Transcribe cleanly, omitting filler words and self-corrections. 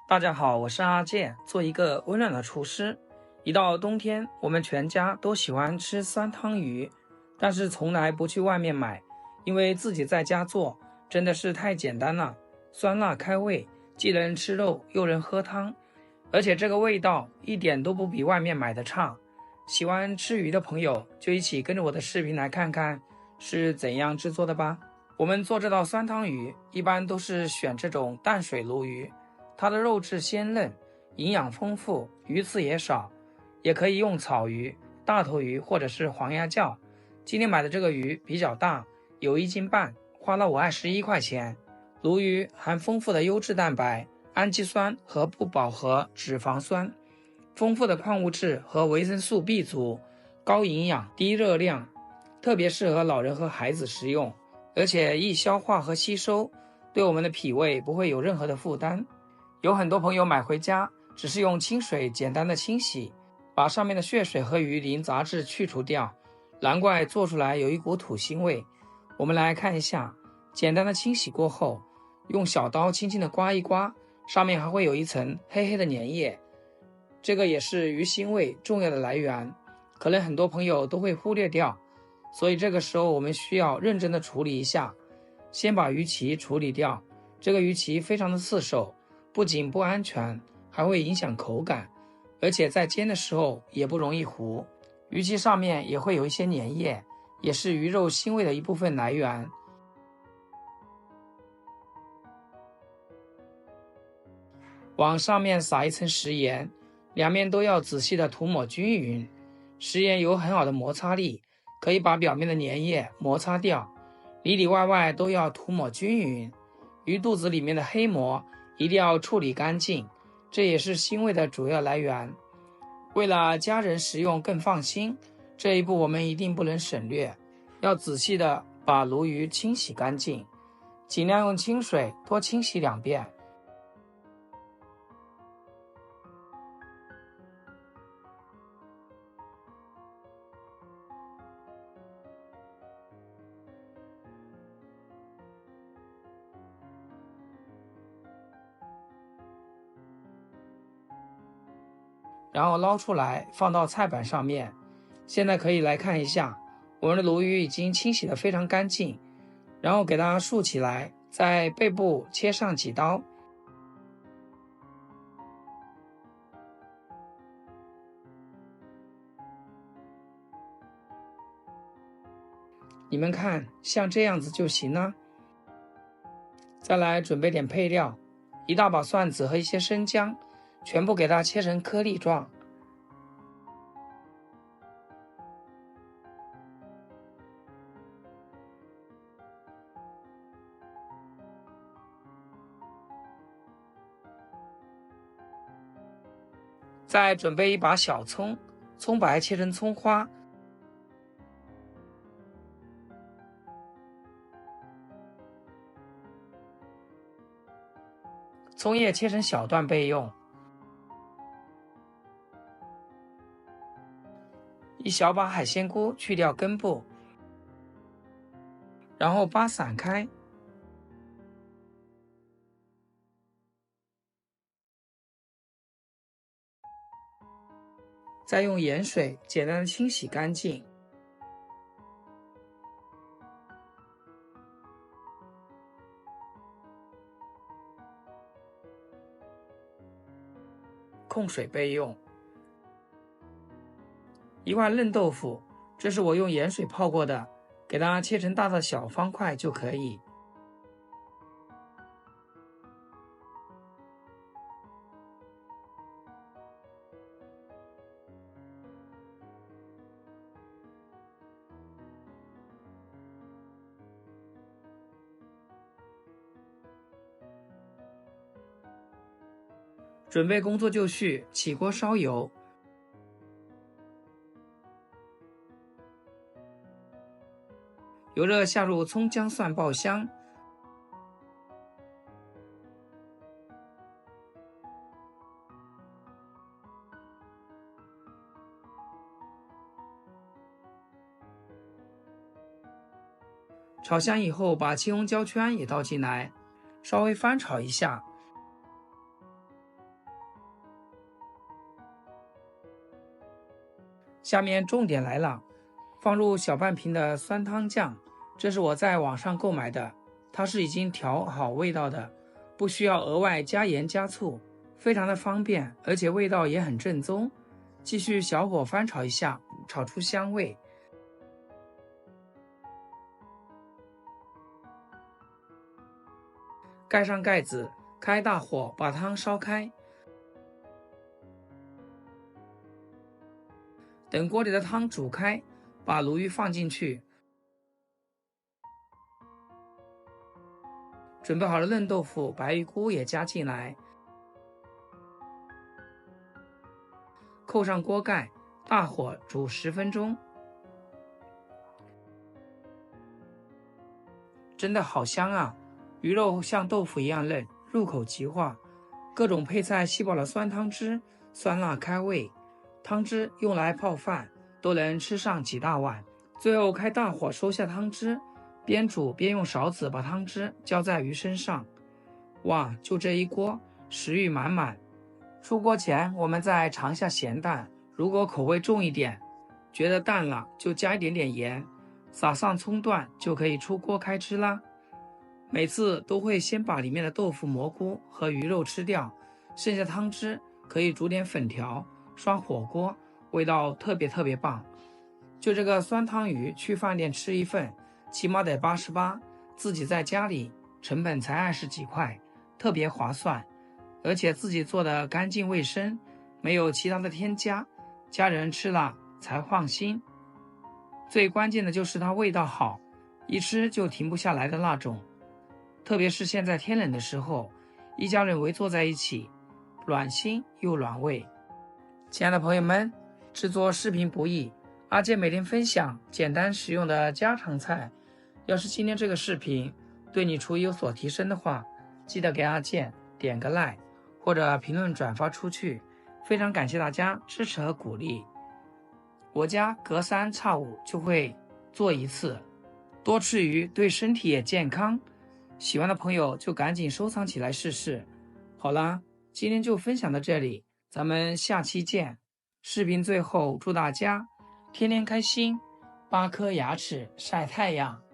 大家好，我是阿健，做一个温暖的厨师。一到冬天，我们全家都喜欢吃酸汤鱼，但是从来不去外面买，因为自己在家做真的是太简单了，酸辣开胃，既能吃肉又能喝汤，而且这个味道一点都不比外面买的差。喜欢吃鱼的朋友就一起跟着我的视频来看看是怎样制作的吧。我们做这道酸汤鱼一般都是选这种淡水鲈鱼，它的肉质鲜嫩，营养丰富，鱼刺也少，也可以用草鱼、大头鱼或者是黄鸭叫。今天买的这个鱼比较大，有1斤半，花了我21块钱。鲈鱼含丰富的优质蛋白、氨基酸和不饱和脂肪酸，丰富的矿物质和维生素 B 族，高营养低热量，特别适合老人和孩子食用，而且易消化和吸收，对我们的脾胃不会有任何的负担。有很多朋友买回家只是用清水简单的清洗，把上面的血水和鱼鳞杂质去除掉，难怪做出来有一股土腥味。我们来看一下，简单的清洗过后，用小刀轻轻的刮一刮，上面还会有一层黑黑的粘液，这个也是鱼腥味重要的来源，可能很多朋友都会忽略掉，所以这个时候我们需要认真的处理一下。先把鱼鳍处理掉，这个鱼鳍非常的刺手，不仅不安全，还会影响口感，而且在煎的时候也不容易糊。鱼鳍上面也会有一些粘液，也是鱼肉腥味的一部分来源。往上面撒一层食盐，两面都要仔细的涂抹均匀。食盐有很好的摩擦力，可以把表面的粘液摩擦掉，里里外外都要涂抹均匀。鱼肚子里面的黑膜一定要处理干净，这也是腥味的主要来源。为了家人食用更放心，这一步我们一定不能省略，要仔细的把鲈鱼清洗干净，尽量用清水多清洗2遍。然后捞出来放到菜板上面。现在可以来看一下，我们的鲈鱼已经清洗得非常干净，然后给它竖起来，在背部切上几刀。你们看，像这样子就行了。再来准备点配料，一大把蒜子和一些生姜，全部给它切成颗粒状。再准备一把小葱，葱白切成葱花。葱叶切成小段备用。一小把海鲜菇去掉根部，然后扒散开。再用盐水简单的清洗干净。控水备用。一块嫩豆腐，这是我用盐水泡过的，给它切成大的小方块就可以。准备工作就绪，起锅烧油。油热下入葱姜蒜爆香，炒香以后把青红椒圈也倒进来，稍微翻炒一下。下面重点来了，放入小半瓶的酸汤酱，这是我在网上购买的，它是已经调好味道的，不需要额外加盐加醋，非常的方便，而且味道也很正宗。继续小火翻炒一下，炒出香味。盖上盖子，开大火把汤烧开。等锅里的汤煮开，把鲈鱼放进去。准备好了嫩豆腐、白鱼菇也加进来。扣上锅盖，大火煮10分钟。真的好香啊！鱼肉像豆腐一样嫩，入口即化。各种配菜吸饱了酸汤汁，酸辣开胃。汤汁用来泡饭，都能吃上几大碗。最后开大火收下汤汁，边煮边用勺子把汤汁浇在鱼身上。哇，就这一锅，食欲满满。出锅前我们再尝下咸淡，如果口味重一点，觉得淡了就加一点点盐，撒上葱段就可以出锅开吃啦。每次都会先把里面的豆腐、蘑菇和鱼肉吃掉，剩下汤汁可以煮点粉条，刷火锅，味道特别棒。就这个酸汤鱼，去饭店吃一份起码得88，自己在家里成本才20几块，特别划算。而且自己做的干净卫生，没有其他的添加，家人吃了才放心。最关键的就是它味道好，一吃就停不下来的那种。特别是现在天冷的时候，一家人围坐在一起，暖心又暖胃。亲爱的朋友们，制作视频不易，阿健每天分享简单实用的家常菜。要是今天这个视频对你厨艺有所提升的话，记得给阿健点个 like，或者评论转发出去，非常感谢大家支持和鼓励。我家隔3差5就会做一次，多吃鱼对身体也健康。喜欢的朋友就赶紧收藏起来试试。好啦，今天就分享到这里，咱们下期见。视频最后祝大家天天开心，8颗牙齿晒太阳。